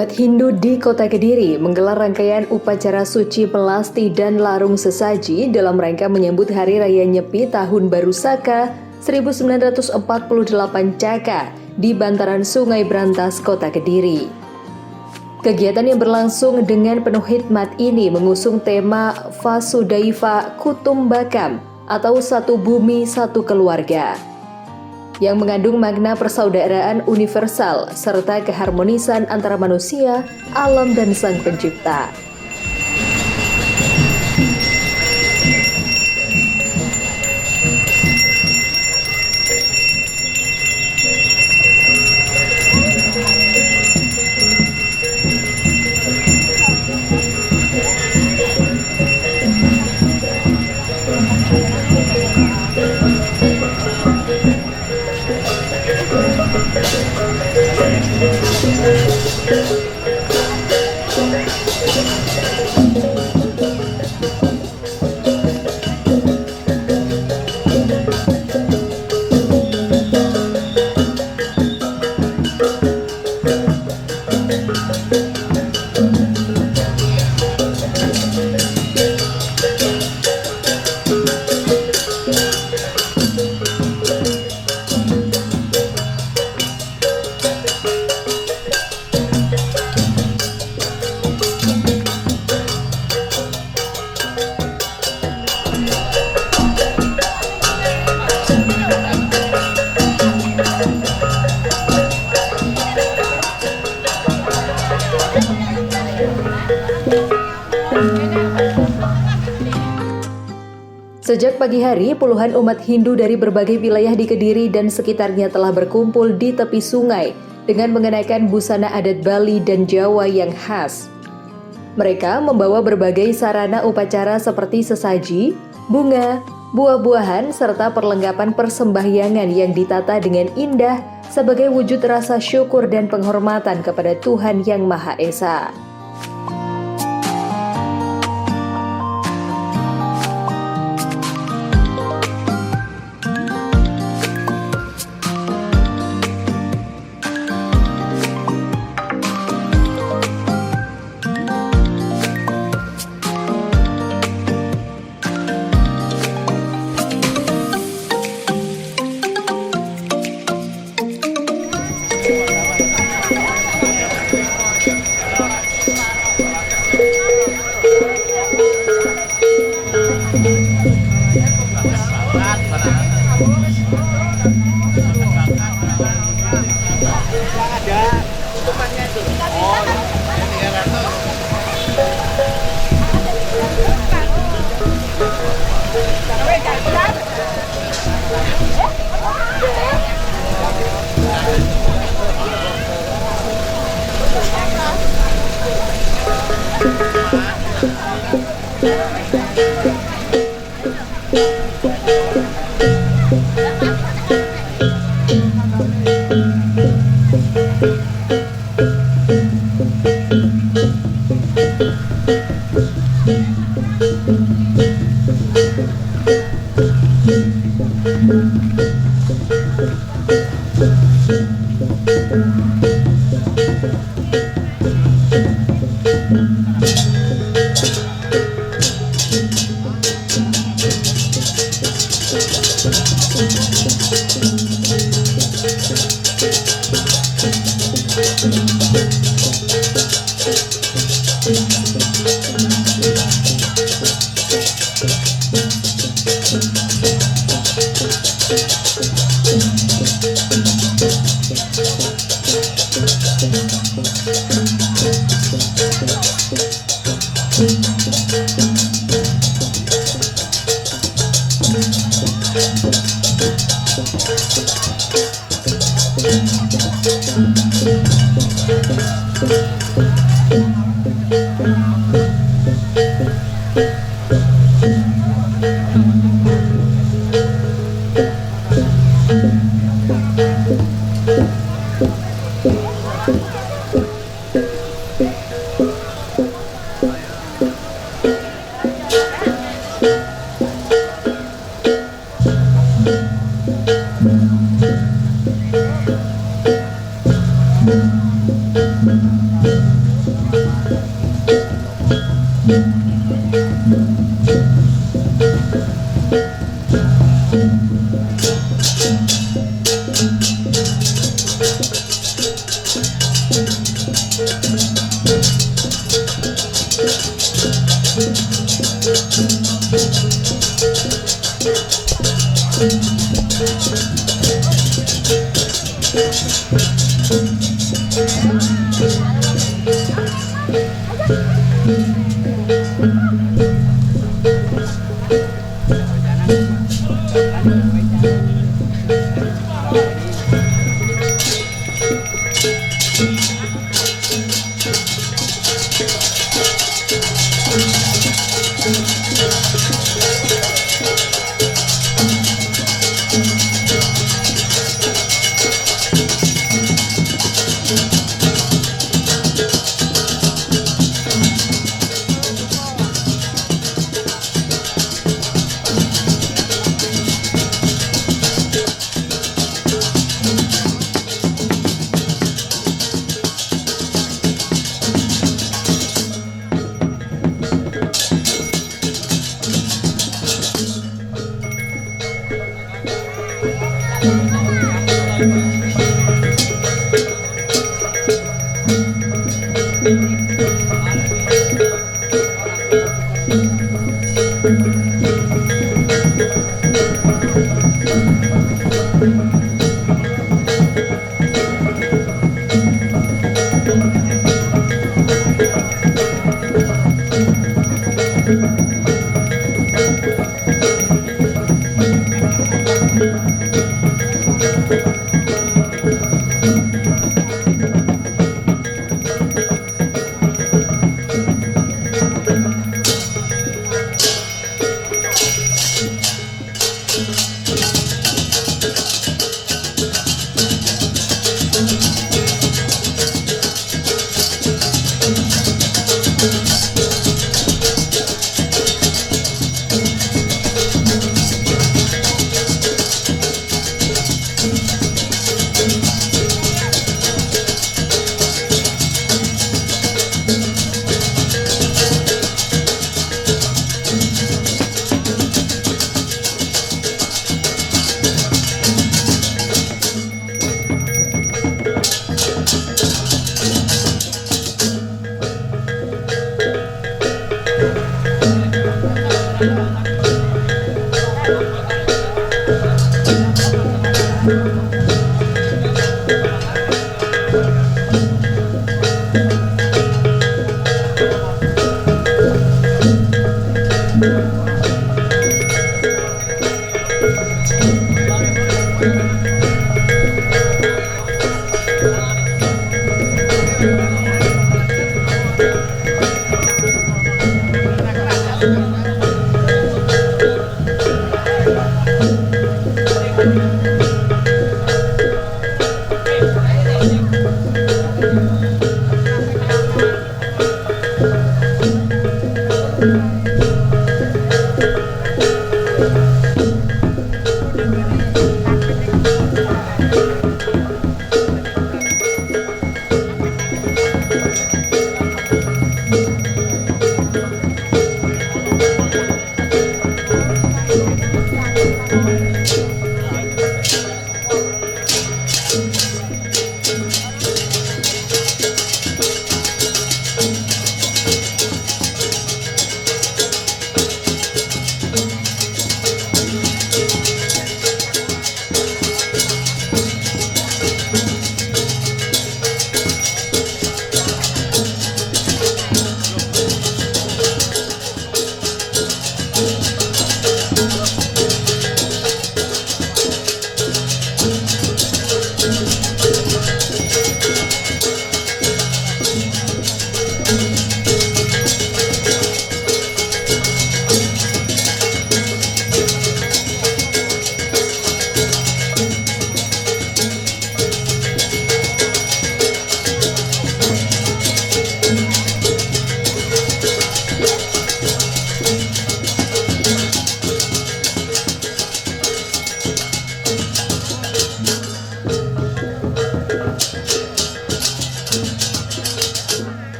Umat Hindu di Kota Kediri menggelar rangkaian upacara suci pelasti dan larung sesaji dalam rangka menyambut Hari Raya Nyepi Tahun Baru Saka 1948 Caka di bantaran Sungai Brantas, Kota Kediri. Kegiatan yang berlangsung dengan penuh hikmat ini mengusung tema Vasudhaiva Kutumbakam atau satu bumi satu keluarga, yang mengandung makna persaudaraan universal serta keharmonisan antara manusia, alam, dan Sang Pencipta. Sejak pagi hari, puluhan umat Hindu dari berbagai wilayah di Kediri dan sekitarnya telah berkumpul di tepi sungai dengan mengenakan busana adat Bali dan Jawa yang khas. Mereka membawa berbagai sarana upacara seperti sesaji, bunga, buah-buahan, serta perlengkapan persembahyangan yang ditata dengan indah sebagai wujud rasa syukur dan penghormatan kepada Tuhan Yang Maha Esa.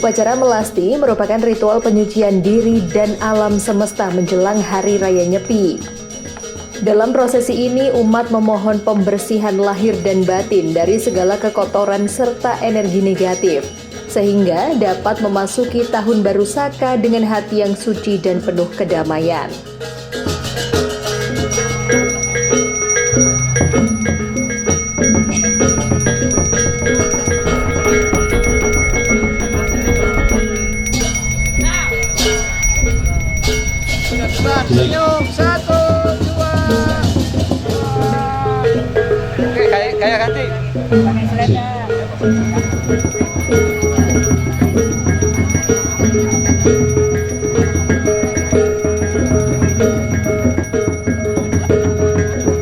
Upacara melasti merupakan ritual penyucian diri dan alam semesta menjelang Hari Raya Nyepi. Dalam prosesi ini, umat memohon pembersihan lahir dan batin dari segala kekotoran serta energi negatif, sehingga dapat memasuki Tahun Baru Saka dengan hati yang suci dan penuh kedamaian. Senyum, 1, 2. Oke, kayak ganti.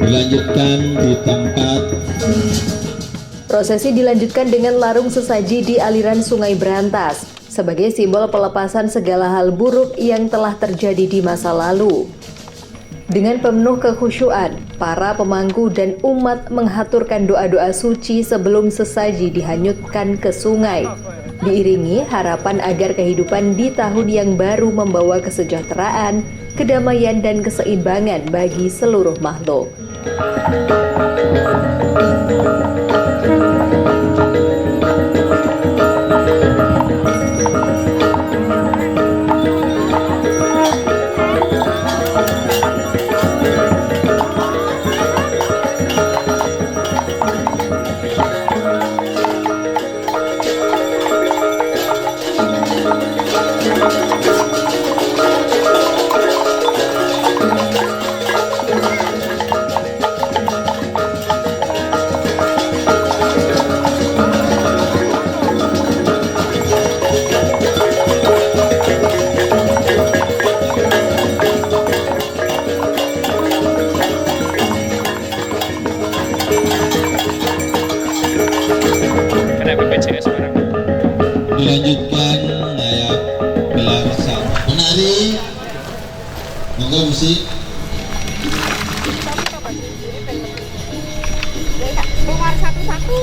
Dilanjutkan di tempat. Prosesi dilanjutkan dengan larung sesaji di aliran Sungai Brantas sebagai simbol pelepasan segala hal buruk yang telah terjadi di masa lalu. Dengan penuh kekhusyuan, para pemangku dan umat menghaturkan doa-doa suci sebelum sesaji dihanyutkan ke sungai, diiringi harapan agar kehidupan di tahun yang baru membawa kesejahteraan, kedamaian, dan keseimbangan bagi seluruh makhluk. Dilanjutkan nayak gelar satu. Menari, monggo musik. Dengar satu-satu.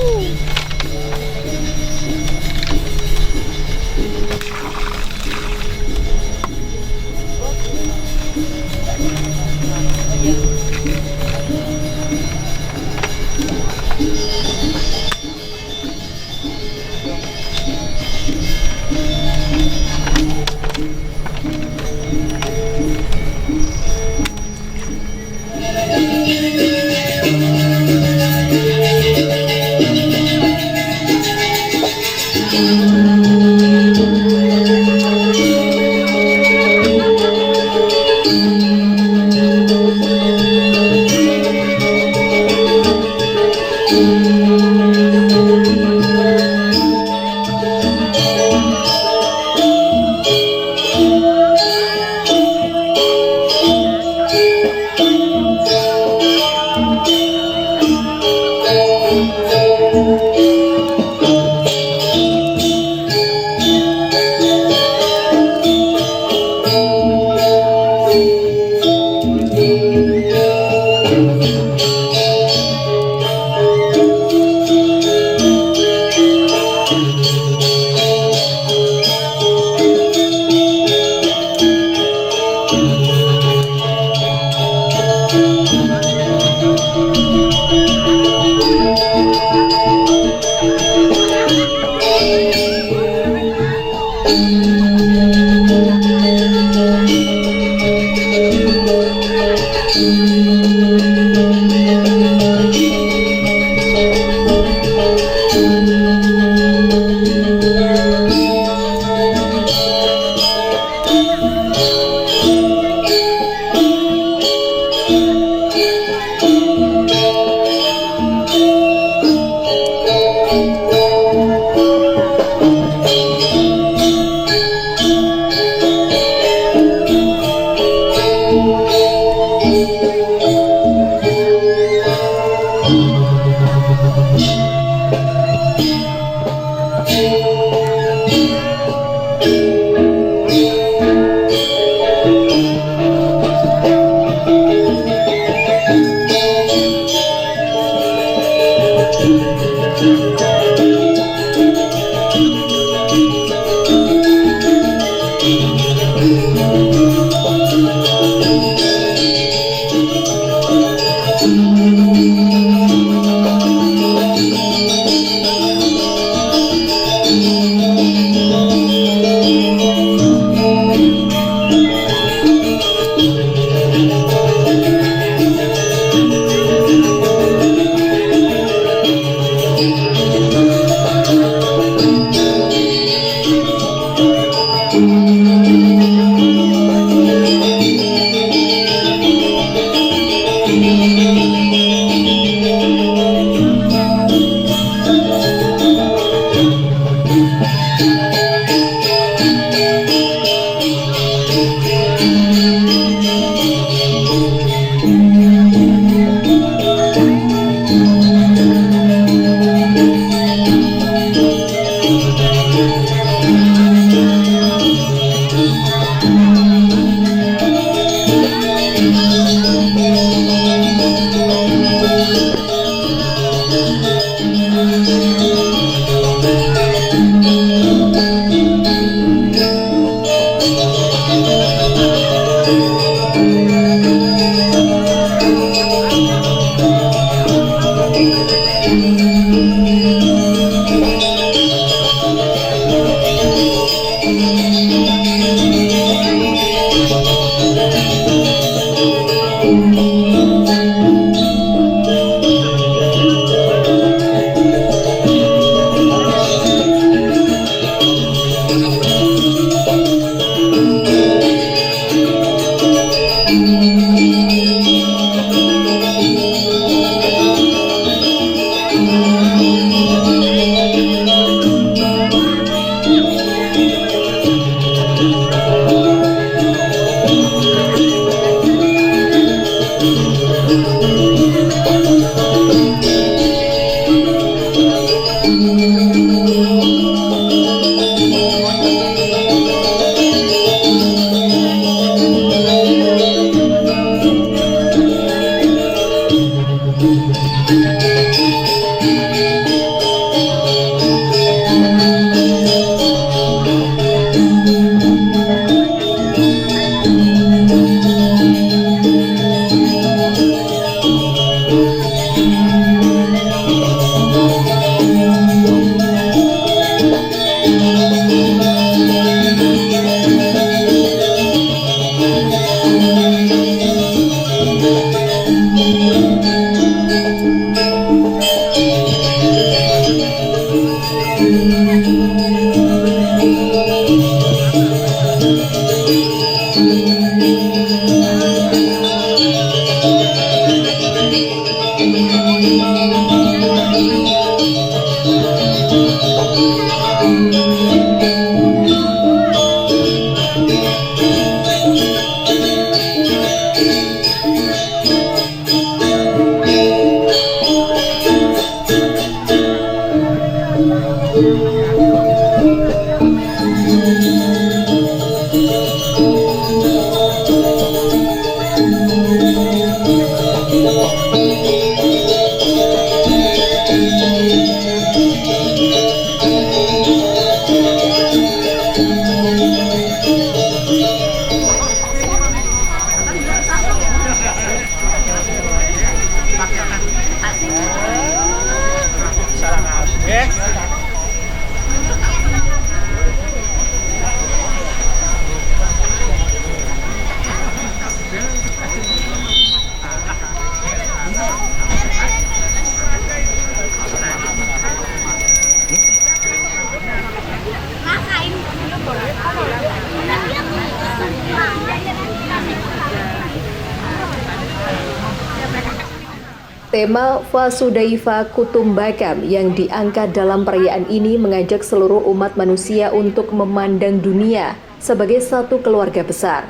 Tema Vasudhaiva Kutumbakam yang diangkat dalam perayaan ini mengajak seluruh umat manusia untuk memandang dunia sebagai satu keluarga besar.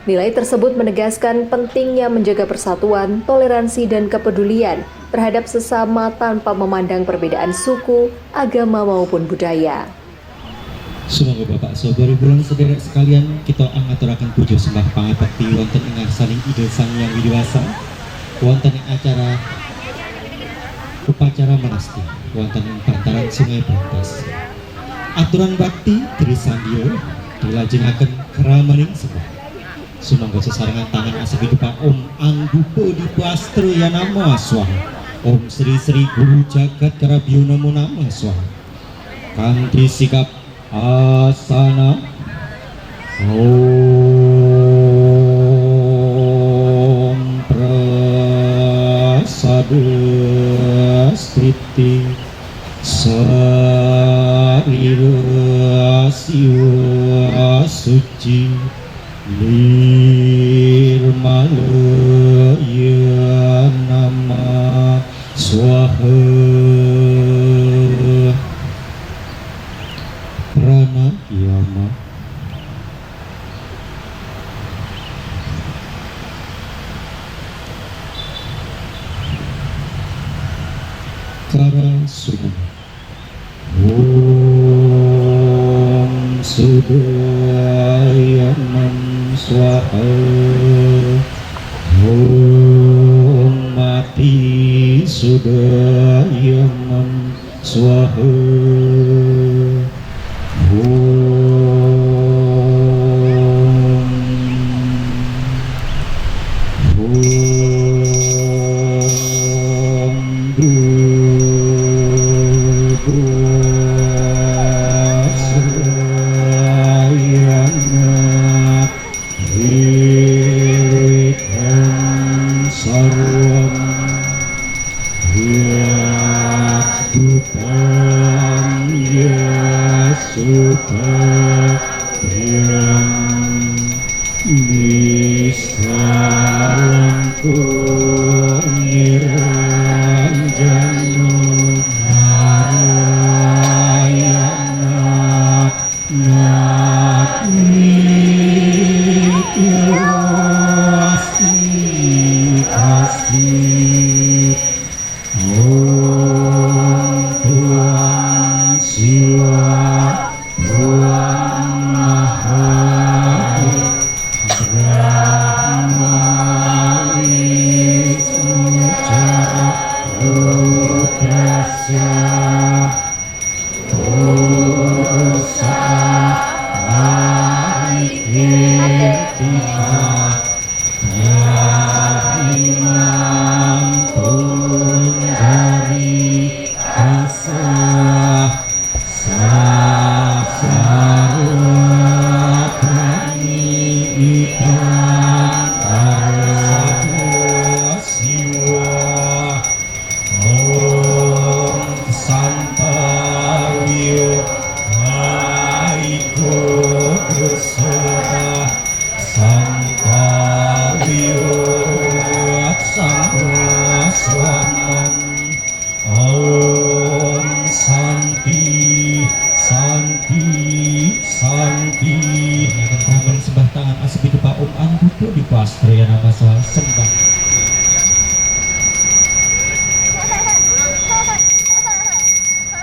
Nilai tersebut menegaskan pentingnya menjaga persatuan, toleransi, dan kepedulian terhadap sesama tanpa memandang perbedaan suku, agama, maupun budaya. Sumangga Bapak Saudari bulan sederek sekalian, kita angaturaken puja sembah pangabekti wonten ing ngarsaning Ida Sang Hyang Widiwasa, wonten ing acara upacara manasti, wonten ing bantaran Sungai Brantas. Aturan bakti Tri Sandio dilajengaken keramaning sebuah sumangga sesarengan tangan asap hidup Om Anggupo di Pastro ya nama swaha Om Sri Sri Guru Jagat Karabio namo nama swaha kanthi sikap asana Om Prasada Stiti Sarira Siwa Suci Nirmala Ya Nama Swaha Pranayama Kara Sumana Om Sudayanam Swaha Om Mati Sudayanam Swaha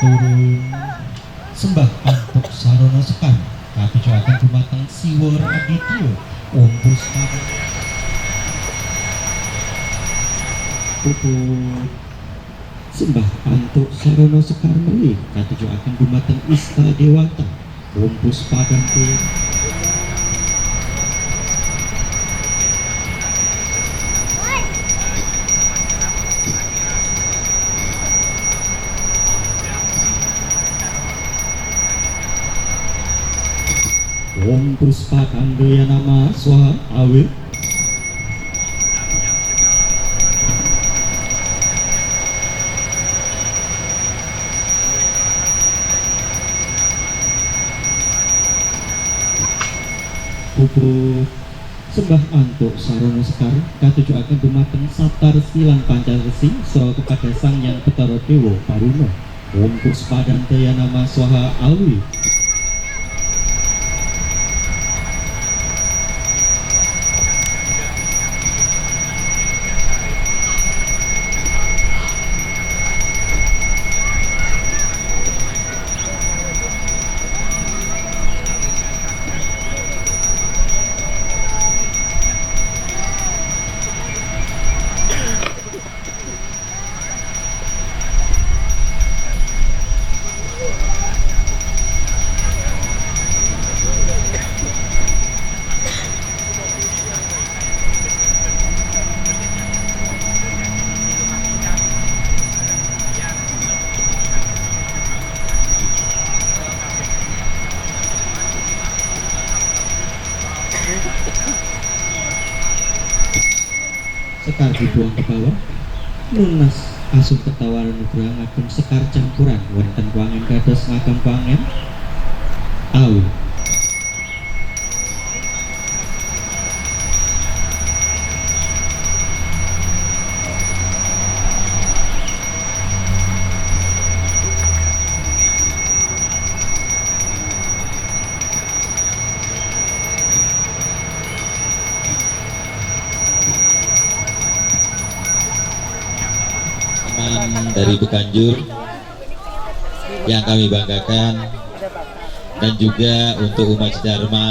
turun sembah antuk sarana sekar katujuaken dumateng Siwar Aditya Om Pustaka puput sembah antuk sarana sekar malih katujuaken dumateng Ista Dewata Om Puspadanti Om Puspakandaya nama swaha awe puput sembah antuk sarana sekar katujuaken dumateng Satar Silan Pancaresi saha kepada Sang Hyang Bathara Dewa Paruna Om Puspadantaya nama swaha awe sekar dibuang ke bawah lunas asum tertawaran nugrahaken sekar campuran wonten kuangen kados ngagem kuangen au dari Bekanjur yang kami banggakan, dan juga untuk umat Dharma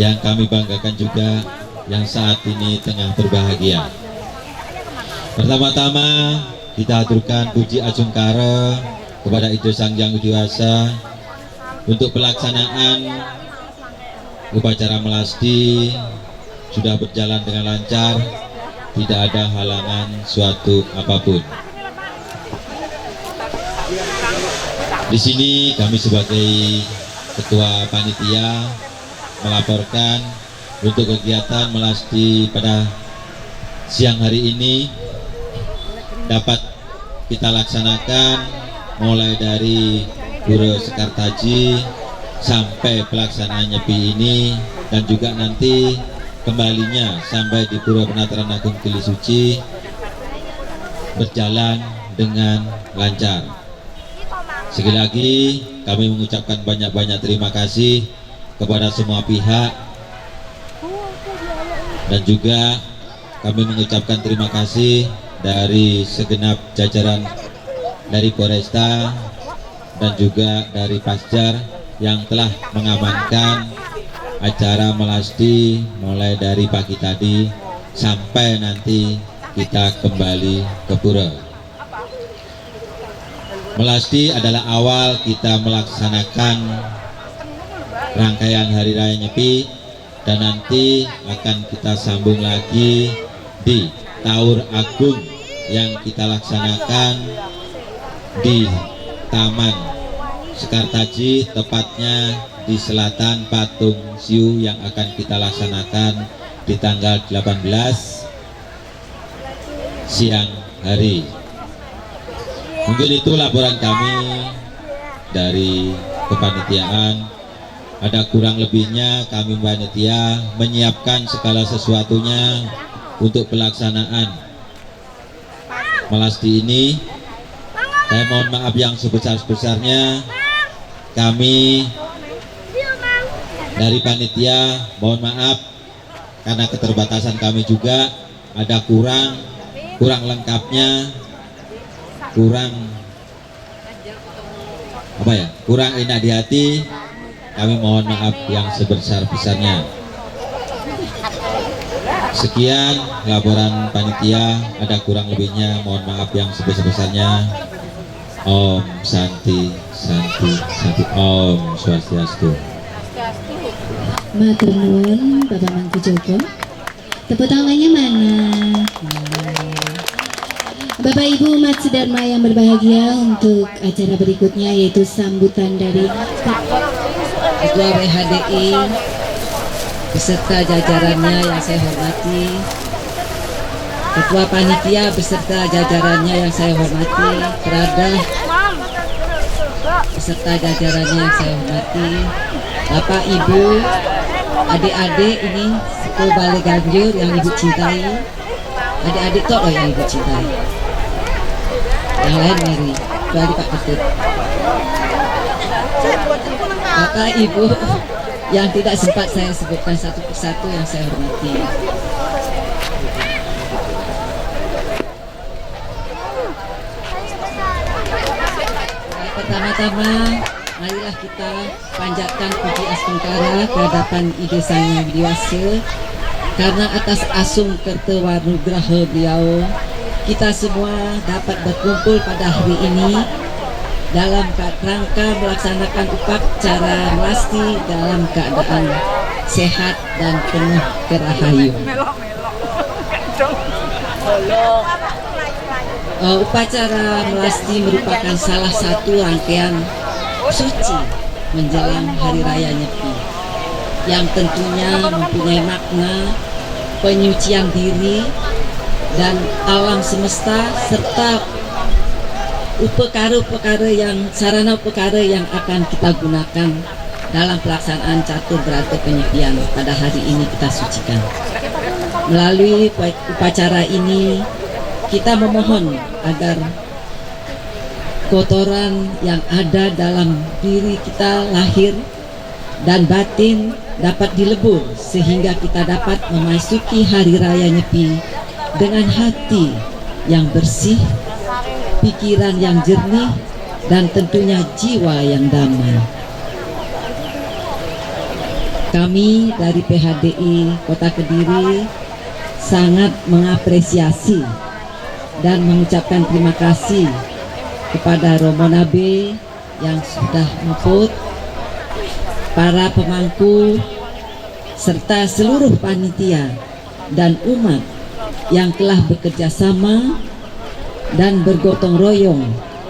yang kami banggakan juga yang saat ini tengah berbahagia. Pertama-tama kita aturkan puji ajungkara kepada Ido Sangjang Widiwasa untuk pelaksanaan upacara melasti sudah berjalan dengan lancar. Tidak ada halangan suatu apapun. Di sini kami sebagai ketua panitia melaporkan untuk kegiatan melasti pada siang hari ini dapat kita laksanakan mulai dari Pura Sekartaji sampai pelaksanaan nyepi ini, dan juga nanti kembalinya sampai di Pura Penataran Agung Gili Suci berjalan dengan lancar. Sekali lagi kami mengucapkan banyak-banyak terima kasih kepada semua pihak, dan juga kami mengucapkan terima kasih dari segenap jajaran dari Polresta dan juga dari Pasjar yang telah mengamankan acara melasti mulai dari pagi tadi sampai nanti kita kembali ke pura. Melasti adalah awal kita melaksanakan rangkaian Hari Raya Nyepi, dan nanti akan kita sambung lagi di Taur Agung yang kita laksanakan di Taman Sekartaji, tepatnya di selatan Patung Siu yang akan kita laksanakan di tanggal 18 siang hari. Mungkin itu laporan kami dari kepanitiaan. Ada kurang lebihnya kami panitia menyiapkan segala sesuatunya untuk pelaksanaan melasti ini. Saya mohon maaf yang sebesar-besarnya. Kami dari panitia mohon maaf karena keterbatasan kami juga, ada kurang lengkapnya, kurang enak di hati. Kami mohon maaf yang sebesar-besarnya. Sekian laporan panitia, ada kurang lebihnya mohon maaf yang sebesar-besarnya. Om Santi Santi Santi, Om Swastiastu. Matur nuwun Bapak Mangku Joko. Tepuk tangannya mana? Bapak Ibu umat sedharma yang berbahagia, untuk acara berikutnya yaitu sambutan dari Ketua WHDI beserta jajarannya yang saya hormati, Ketua Panitia beserta jajarannya yang saya hormati, Prada beserta jajarannya yang saya hormati, Bapak Ibu, adik-adik ini Suku Balai Ganjur yang Ibu cintai, adik-adik tok loh yang Ibu cintai, yang lain mari, kecuali Pak Ketut. Bapak Ibu yang tidak sempat saya sebutkan satu persatu yang saya hormati. Pertama-tama marilah kita panjatkan puji astungkara ke hadapan Ide Sangjang Widiwasa, karena atas asung kertawanugraha beliau kita semua dapat berkumpul pada hari ini dalam rangka melaksanakan upacara melasti dalam keadaan sehat dan penuh kerahayu. Upacara melasti merupakan salah satu rangkaian suci menjelang Hari Raya Nyepi yang tentunya mempunyai makna penyucian diri dan alam semesta serta sarana upekara yang akan kita gunakan dalam pelaksanaan catur berata penyepian pada hari ini kita sucikan. Melalui upacara ini kita memohon agar kotoran yang ada dalam diri kita lahir dan batin dapat dilebur sehingga kita dapat memasuki hari raya Nyepi dengan hati yang bersih, pikiran yang jernih, dan tentunya jiwa yang damai. Kami dari PHDI Kota Kediri sangat mengapresiasi dan mengucapkan terima kasih kepada Romo Nabe yang sudah memput, para pemangku, serta seluruh panitia dan umat yang telah bekerja sama dan bergotong royong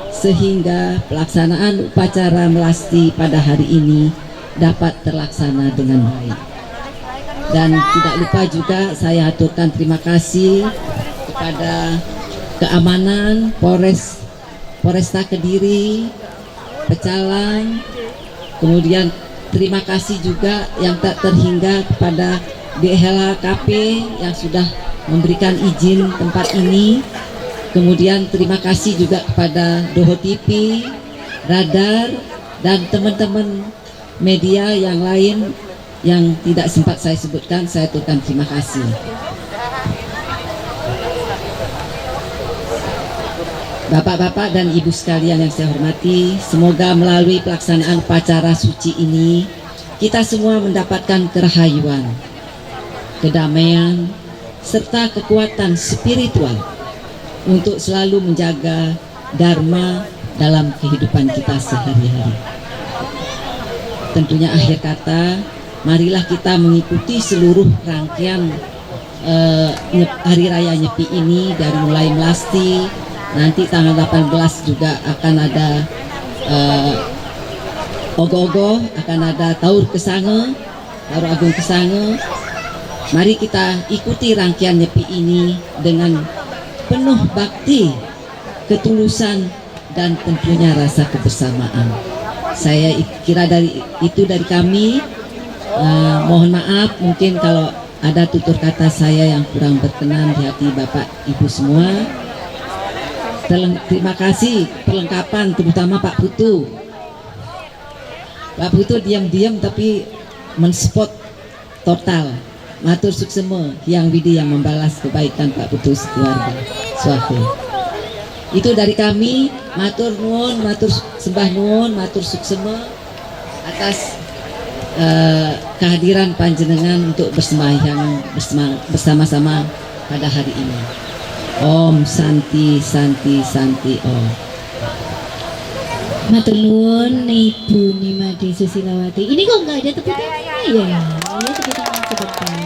sehingga pelaksanaan upacara melasti pada hari ini dapat terlaksana dengan baik. Dan tidak lupa juga saya aturkan terima kasih kepada keamanan Polresta Kediri, Pecalang, kemudian terima kasih juga yang tak terhingga kepada DLHKP yang sudah memberikan izin tempat ini. Kemudian terima kasih juga kepada Doho TV, Radar, dan teman-teman media yang lain yang tidak sempat saya sebutkan. Saya aturkan terima kasih. Bapak-bapak dan ibu sekalian yang saya hormati, semoga melalui pelaksanaan upacara suci ini kita semua mendapatkan kerahayuan, kedamaian, serta kekuatan spiritual untuk selalu menjaga dharma dalam kehidupan kita sehari-hari. Tentunya akhir kata, marilah kita mengikuti seluruh rangkaian Hari Raya Nyepi ini dari mulai melasti. Nanti tanggal 18 juga akan ada ogo-ogo, akan ada Taur Kesange, Taur Agung Kesange. Mari kita ikuti rangkaian Nyepi ini dengan penuh bakti, ketulusan, dan tentunya rasa kebersamaan. Saya kira dari kami. Mohon maaf mungkin kalau ada tutur kata saya yang kurang berkenan di hati Bapak Ibu semua. Terima kasih perlengkapan, terutama Pak Putu. Pak Putu diam-diam tapi menspot total. Matur suksema Hyang Widi yang membalas kebaikan Pak Putu sekeluarga. Suatu. Itu dari kami. Matur nuwun, matur sembah nuwun, matur suksema atas kehadiran panjenengan untuk bersembahyang bersama-sama pada hari ini. Om Santi Santi Santi Om. Matur nuwun Ibu Nimade Susilawati. Ini kok nggak ada tepuk tangan ya? Ya tepuk tangan sebentar.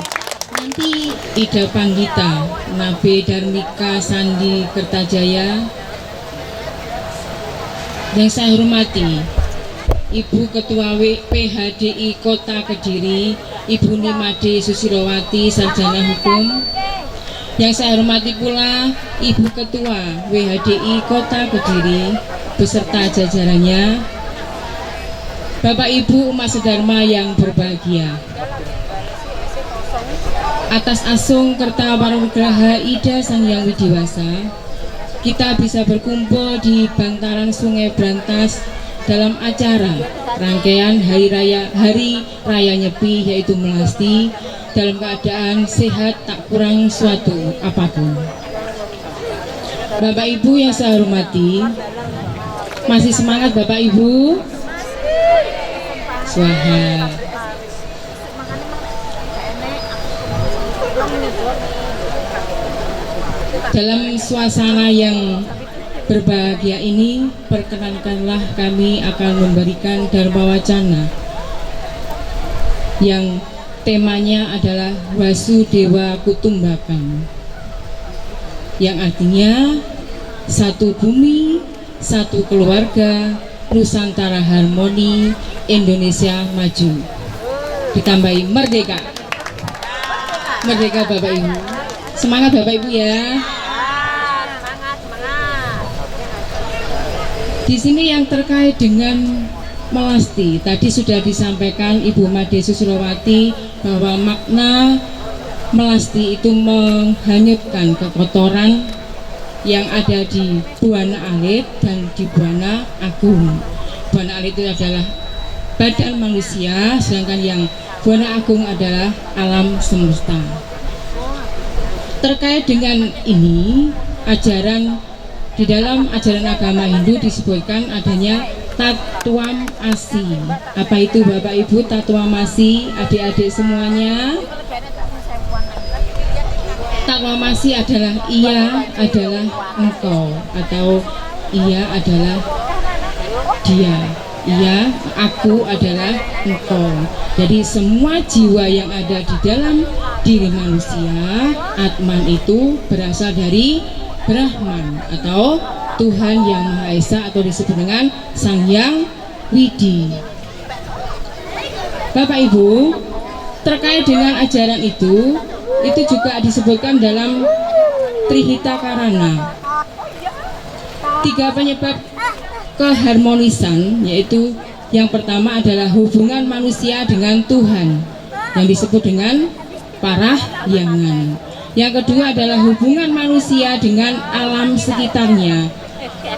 Nanti Ida Panggita, Nabe Darmika Sandi Kertajaya. Yang saya hormati Ibu Ketua PHDI Kota Kediri, Ibu Nimade Susilawati, Sarjana Hukum. Yang saya hormati pula Ibu Ketua WHDI Kota Kediri beserta jajarannya, Bapak Ibu umat sedharma yang berbahagia. Atas asung Kertawarugraha Ida Sang Hyang Widiwasa, kita bisa berkumpul di bantaran Sungai Brantas dalam acara rangkaian Hari Raya Nyepi, yaitu melasti, dalam keadaan sehat tak kurang suatu apapun. Bapak Ibu yang saya hormati, masih semangat Bapak Ibu? Swaha. Dalam suasana yang berbahagia ini, perkenankanlah kami akan memberikan Dharma Wacana yang temanya adalah Wasudewa Kutumbakan, yang artinya satu bumi, satu keluarga, Nusantara harmoni, Indonesia maju, ditambahi merdeka. Merdeka Bapak Ibu. Semangat Bapak Ibu ya. Di sini yang terkait dengan melasti, tadi sudah disampaikan Ibu Made Susilowati bahwa makna melasti itu menghanyutkan kekotoran yang ada di Buana Alit dan di Buana Agung. Buana Alit itu adalah badan manusia, sedangkan yang Buana Agung adalah alam semesta. Terkait dengan ini, di dalam ajaran agama Hindu disebutkan adanya Tatwamasi. Apa itu Bapak Ibu Tatwamasi, adik-adik semuanya? Tatwamasi adalah ia adalah engkau, atau ia adalah dia. Ia, aku adalah engkau. Jadi semua jiwa yang ada di dalam diri manusia, Atman itu berasal dari Brahman atau Tuhan Yang Maha Esa, atau disebut dengan Sang Hyang Widi. Bapak Ibu, terkait dengan ajaran itu juga disebutkan dalam Trihita Karana. 3 penyebab keharmonisan, yaitu yang pertama adalah hubungan manusia dengan Tuhan yang disebut dengan parahyangan. Yang kedua adalah hubungan manusia dengan alam sekitarnya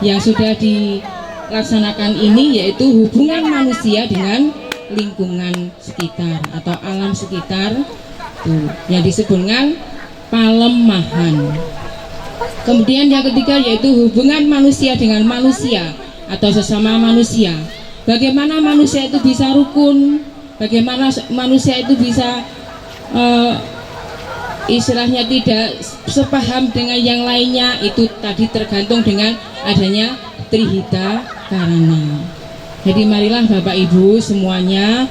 yang sudah dilaksanakan ini, yaitu hubungan manusia dengan lingkungan sekitar atau alam sekitar yang disebut dengan palemahan. Kemudian yang ketiga yaitu hubungan manusia dengan manusia atau sesama manusia. Bagaimana manusia itu bisa rukun, bagaimana manusia itu bisa istilahnya tidak sepaham dengan yang lainnya, itu tadi tergantung dengan adanya Trihita Karana. Jadi marilah Bapak Ibu semuanya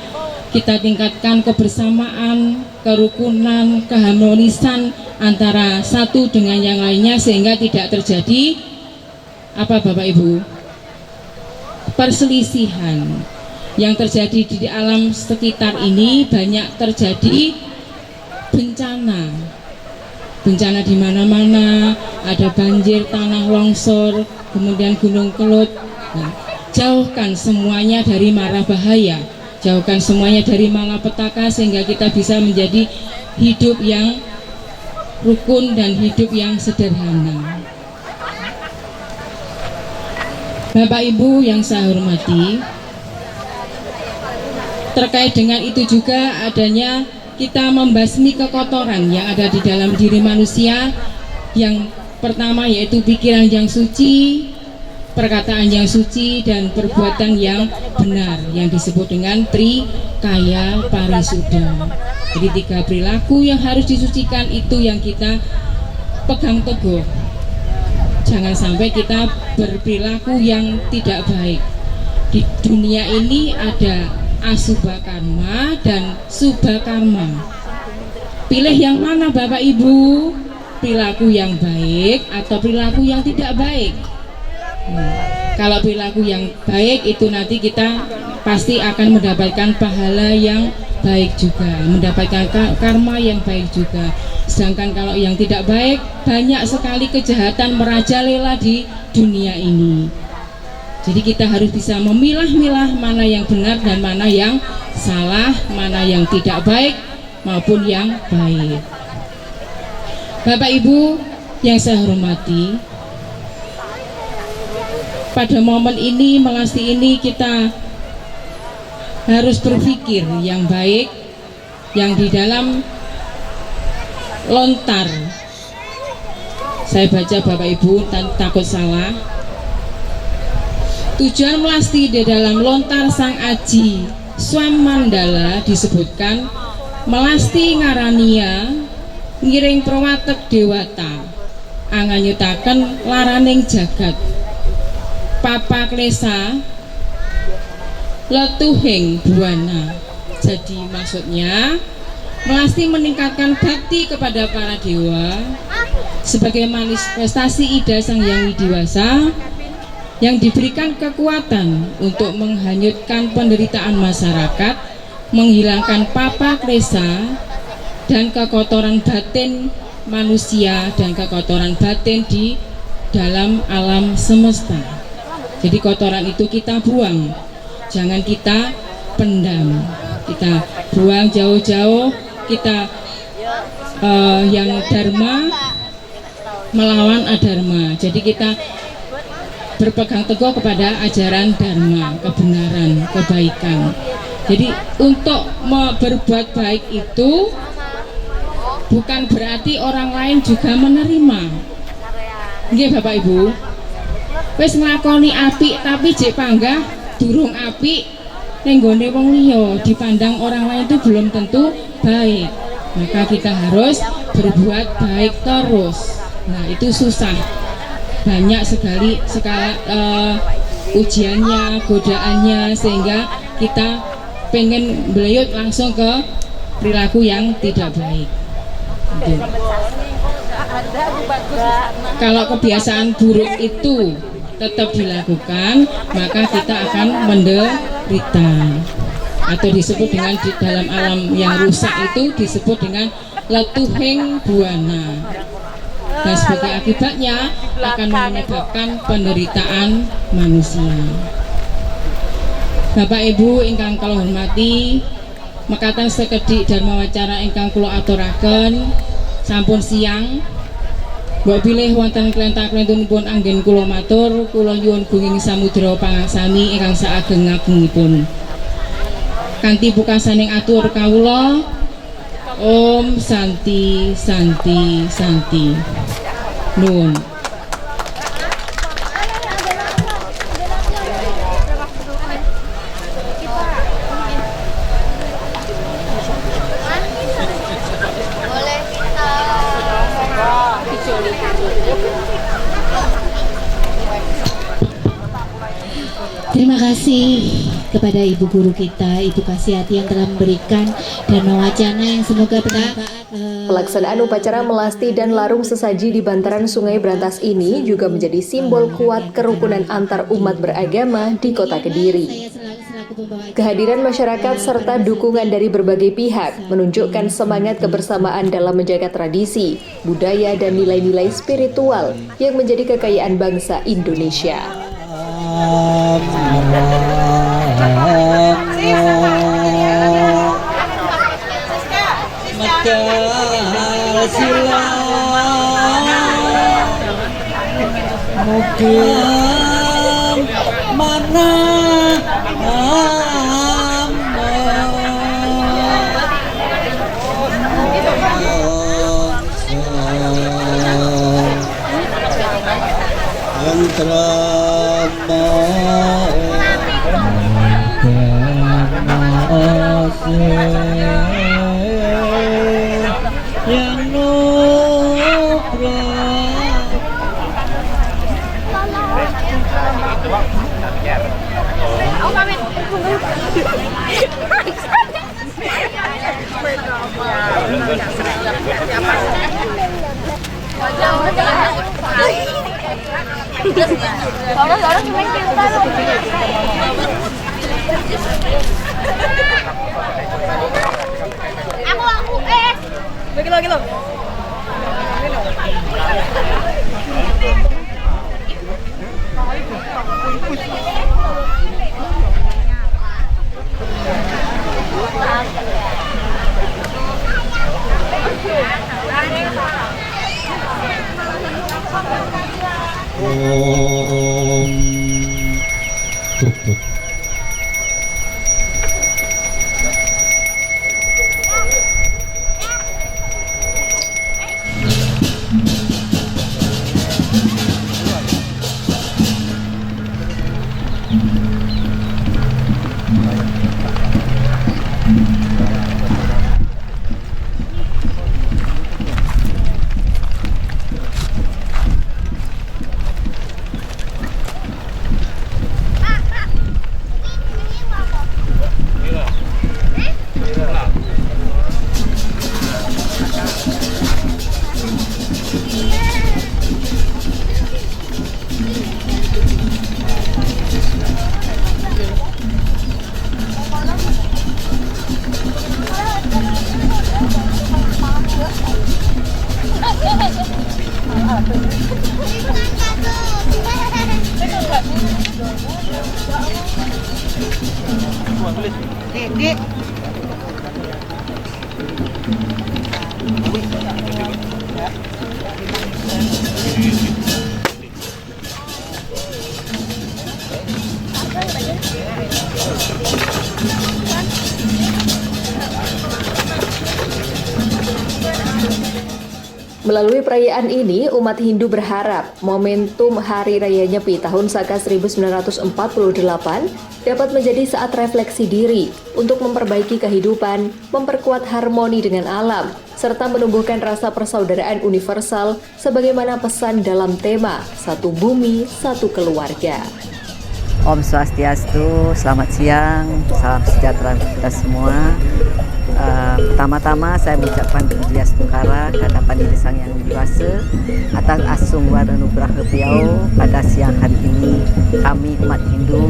kita tingkatkan kebersamaan, kerukunan, keharmonisan antara satu dengan yang lainnya sehingga tidak terjadi apa Bapak Ibu? Perselisihan. Yang terjadi di alam sekitar ini banyak terjadi bencana. Bencana di mana-mana, ada banjir, tanah longsor, kemudian gunung kelut. Nah, jauhkan semuanya dari mara bahaya, jauhkan semuanya dari malapetaka sehingga kita bisa menjadi hidup yang rukun dan hidup yang sederhana. Bapak Ibu yang saya hormati, terkait dengan itu juga adanya kita membasmi kekotoran yang ada di dalam diri manusia. Yang pertama yaitu pikiran yang suci, perkataan yang suci, dan perbuatan yang benar yang disebut dengan Trikaya Parisuddha. Jadi 3 perilaku yang harus disucikan itu yang kita pegang teguh. Jangan sampai kita berperilaku yang tidak baik. Di dunia ini ada asubha karma dan subha karma. Pilih yang mana Bapak Ibu? Perilaku yang baik atau perilaku yang tidak baik? Kalau perilaku yang baik itu nanti kita pasti akan mendapatkan pahala yang baik juga, mendapatkan karma yang baik juga. Sedangkan kalau yang tidak baik, banyak sekali kejahatan merajalela di dunia ini. Jadi kita harus bisa memilah-milah mana yang benar dan mana yang salah, mana yang tidak baik maupun yang baik. Bapak Ibu yang saya hormati, pada momen ini, melasti ini, kita harus berpikir yang baik, yang di dalam lontar. Saya baca Bapak Ibu, takut salah. Tujuan melasti di dalam lontar Sang Aji Swam Mandala disebutkan melasti ngarania ngiring prowatek dewata anganyutaken laraning jagat papa klesa letuhing buana. Jadi maksudnya melasti meningkatkan bakti kepada para dewa sebagai manifestasi Ida Sang Hyang Widiwasa yang diberikan kekuatan untuk menghanyutkan penderitaan masyarakat, menghilangkan papa klesa, dan kekotoran batin manusia dan kekotoran batin di dalam alam semesta. Jadi kotoran itu kita buang, jangan kita pendam, kita buang jauh-jauh. Kita yang dharma melawan adharma. Jadi kita berpegang teguh kepada ajaran dharma, kebenaran, kebaikan. Jadi untuk berbuat baik itu bukan berarti orang lain juga menerima. Nggih Bapak Ibu. Wis nglakoni apik tapi jek panggah durung apik ning gone wong liya, dipandang orang lain itu belum tentu baik. Maka kita harus berbuat baik terus. Nah itu susah, banyak sekali ujiannya, godaannya, sehingga kita pengen belayut langsung ke perilaku yang tidak baik. Gitu. Kalau kebiasaan buruk itu tetap dilakukan, maka kita akan menderita, atau disebut dengan di dalam alam yang rusak itu disebut dengan letuhing buana, dan sebagai akibatnya akan menyebabkan penderitaan manusia. Bapak Ibu ingkang kula hormati, mekaten sekedhik dharma wacara ingkang kula aturaken, sampun siang. Mbok bilih wonten klentah-klentunipun anggen kula matur, kula nyuwun gunging samudra pangaksami ingkang saageng-agengipun. Kanthi pungkasaning atur kawula, Om Santi Santi Santi. Nuwun. Terima kasih kepada Ibu Guru kita, Ibu Kasiati yang telah memberikan dharma wacana yang semoga bermanfaat. Pelaksanaan upacara melasti dan larung sesaji di bantaran Sungai Brantas ini juga menjadi simbol kuat kerukunan antar umat beragama di Kota Kediri. Kehadiran masyarakat serta dukungan dari berbagai pihak menunjukkan semangat kebersamaan dalam menjaga tradisi, budaya, dan nilai-nilai spiritual yang menjadi kekayaan bangsa Indonesia. Gilo. Om Tutut. Ki. Melalui perayaan ini, umat Hindu berharap momentum Hari Raya Nyepi tahun Saka 1948 dapat menjadi saat refleksi diri untuk memperbaiki kehidupan, memperkuat harmoni dengan alam, serta menumbuhkan rasa persaudaraan universal sebagaimana pesan dalam tema Satu Bumi, Satu Keluarga. Om Swastiastu, selamat siang, salam sejahtera untuk kita semua. Pertama-tama saya mengucapkan Puji Astungkara kehadapan Diri Sang Yang Widi atas asung waranugraha beliau. Pada siang hari ini kami umat Hindu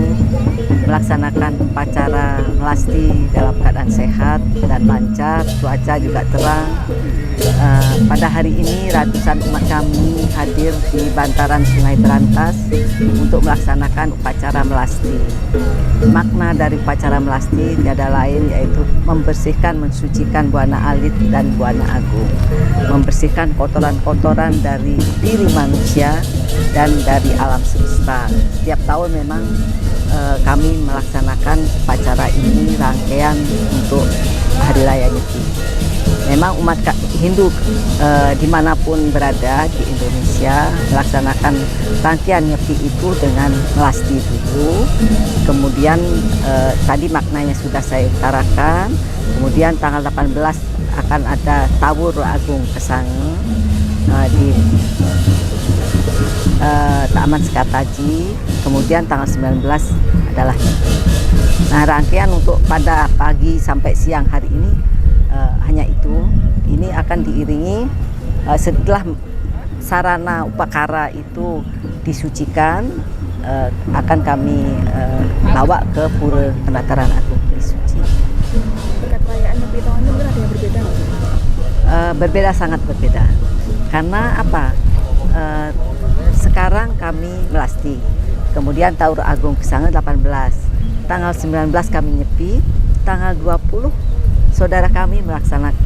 melaksanakan upacara melasti dalam keadaan sehat dan lancar, cuaca juga terang. Pada hari ini ratusan umat kami hadir di bantaran Sungai Berantas untuk melaksanakan upacara melasti. Makna dari upacara melasti tiada lain yaitu membersihkan, mensucikan Buana Alit dan Buana Agung, membersihkan kotoran-kotoran dari diri manusia dan dari alam semesta. Setiap tahun memang kami melaksanakan upacara ini rangkaian untuk Hari Raya Nyepi. Memang umat Hindu dimanapun berada di Indonesia melaksanakan rangkaian Nyepi itu dengan melasti dulu, kemudian tadi maknanya sudah saya utarakan, kemudian tanggal 18 akan ada Tawur Agung Kesange di Taman Sekataji, kemudian tanggal 19 adalah Nyepi. Nah, rangkaian untuk pada pagi sampai siang hari ini hanya itu. Ini akan diiringi setelah sarana upakara itu disucikan, akan kami bawa ke Pura Pendataran Agung disuci. Berkat perayaan Nyepi tahun ini mungkin ada yang berbeda nggak? Berbeda, sangat berbeda. Karena apa? Sekarang kami melasti, kemudian Tawur Agung Kesange 18, tanggal 19 kami Nyepi, tanggal 20 saudara kami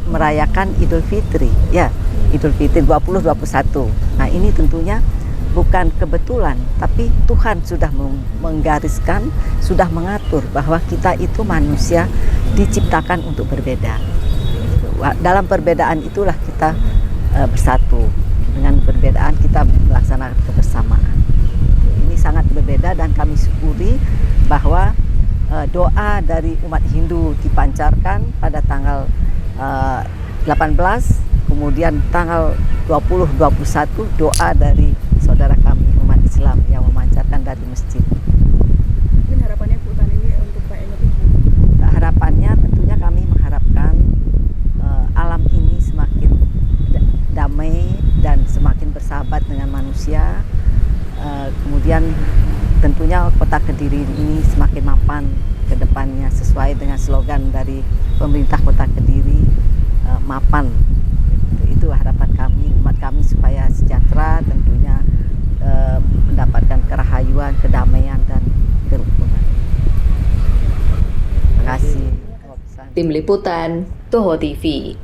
merayakan Idul Fitri, ya, Idul Fitri 20-21. Nah, ini tentunya bukan kebetulan, tapi Tuhan sudah menggariskan, sudah mengatur bahwa kita itu manusia diciptakan untuk berbeda. Dalam perbedaan itulah kita bersatu. Dengan perbedaan kita melaksanakan kebersamaan. Ini sangat berbeda dan kami syukuri bahwa doa dari umat Hindu dipancarkan pada tanggal 18, kemudian tanggal 20-21 doa dari saudara kami umat Islam yang memancarkan dari masjid. Mungkin harapannya Bu tahun ini untuk Pak Nyepi? Harapannya tentunya kami mengharapkan alam ini semakin damai dan semakin bersahabat dengan manusia. Kemudian tentunya Kota Kediri ini semakin mapan ke depannya sesuai dengan slogan dari pemerintah Kota Kediri, mapan. Itu harapan kami, umat kami supaya sejahtera, tentunya mendapatkan kerahayuan, kedamaian dan kerukunan. Terima kasih. Tim Liputan, Toho TV.